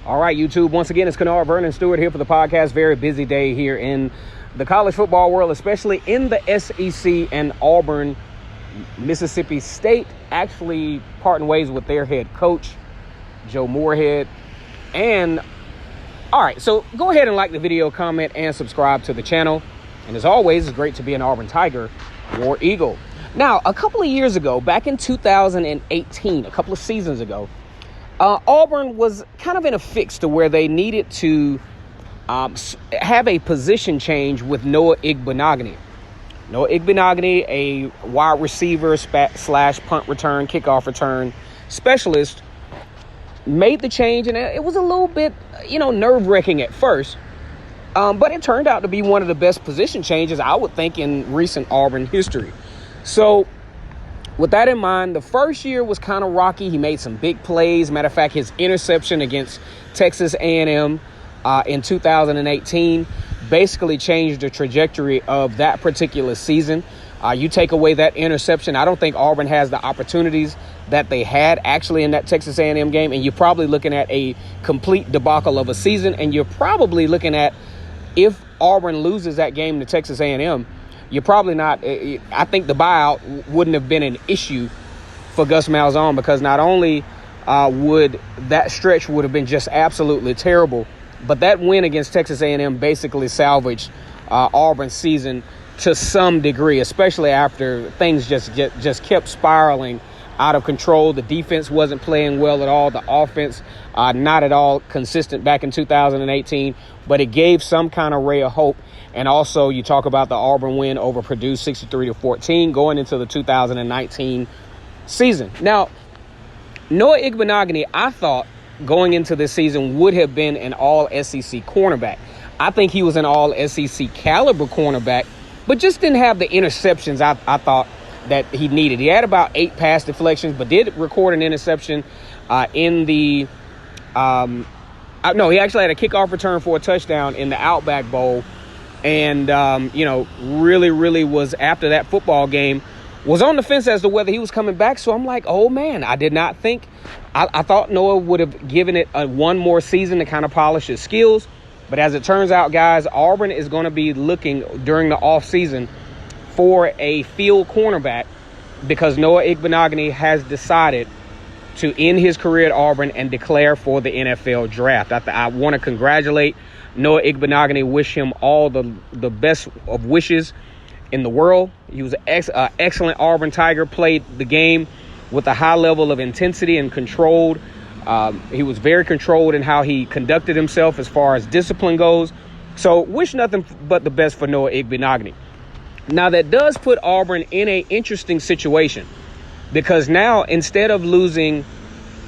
All right, YouTube. Once again, it's Kennard Vernon Stewart here for the podcast. Very busy day here in the college football world, especially in the SEC, and Auburn, Mississippi State, actually parting ways with their head coach, Joe Moorhead. And all right, so go ahead and like the video, comment, and subscribe to the channel. And as always, it's great to be an Auburn Tiger, War Eagle. Now, a couple of years ago, back in 2018, a couple of seasons ago, Auburn was kind of in a fix to where they needed to have a position change with Noah Igbinoghene. Noah Igbinoghene, a wide receiver slash punt return, kickoff return specialist, made the change, and it was a little bit, nerve-wracking at first. But it turned out to be one of the best position changes, I would think, in recent Auburn history. So with that in mind, the first year was kind of rocky. He made some big plays. Matter of fact, his interception against Texas A&M in 2018 basically changed the trajectory of that particular season. You take away that interception, I don't think Auburn has the opportunities that they had actually in that Texas A&M game, and you're probably looking at a complete debacle of a season, and you're probably looking at, if Auburn loses that game to Texas A&M, you're probably not. I think the buyout wouldn't have been an issue for Gus Malzahn, because not only would that stretch would have been just absolutely terrible, but that win against Texas A&M basically salvaged Auburn's season to some degree, especially after things just kept spiraling out of control. The defense wasn't playing well at all. The offense not at all consistent back in 2018, but it gave some kind of ray of hope. And also, you talk about the Auburn win over Purdue, 63-14, going into the 2019 season. Now, Noah Igbinoghene, I thought going into this season, would have been an all-SEC cornerback. I think he was an all-SEC caliber cornerback, but just didn't have the interceptions I thought that he needed. He had about 8 pass deflections, but did record an interception in the no, he actually had a kickoff return for a touchdown in the Outback Bowl. And, really was, after that football game, was on the fence as to whether he was coming back. So I'm like, oh, man, I did not think. I thought Noah would have given it one more season to kind of polish his skills. But as it turns out, guys, Auburn is going to be looking during the offseason for a field cornerback, because Noah Igbinoghene has decided to end his career at Auburn and declare for the NFL draft. I want to congratulate Noah Igbinoghene, wish him all the best of wishes in the world. He was an excellent Auburn Tiger, played the game with a high level of intensity and controlled. He was very controlled in how he conducted himself as far as discipline goes. So wish nothing but the best for Noah Igbinoghene. Now, that does put Auburn in an interesting situation, because now, instead of losing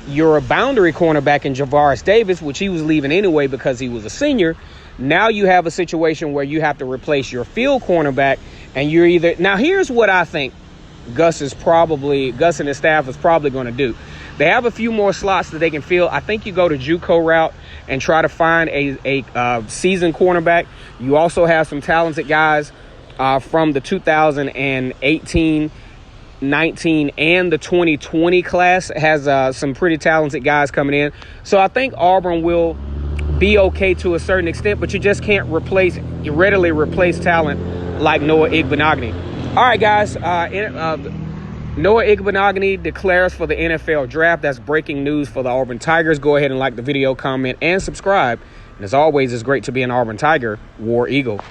your boundary cornerback in Javaris Davis, which he was leaving anyway because he was a senior, now you have a situation where you have to replace your field cornerback, and you're either... Now, here's what I think Gus and his staff is probably going to do. They have a few more slots that they can fill. I think you go to JUCO route and try to find a seasoned cornerback. You also have some talented guys from the 2018, 19, and the 2020 class has some pretty talented guys coming in. So I think Auburn will be okay to a certain extent, but you just can't readily replace talent like Noah Igbinoghene. All right, guys. Noah Igbinoghene declares for the NFL draft. That's breaking news for the Auburn Tigers. Go ahead and like the video, comment, and subscribe. And as always, it's great to be an Auburn Tiger, War Eagle.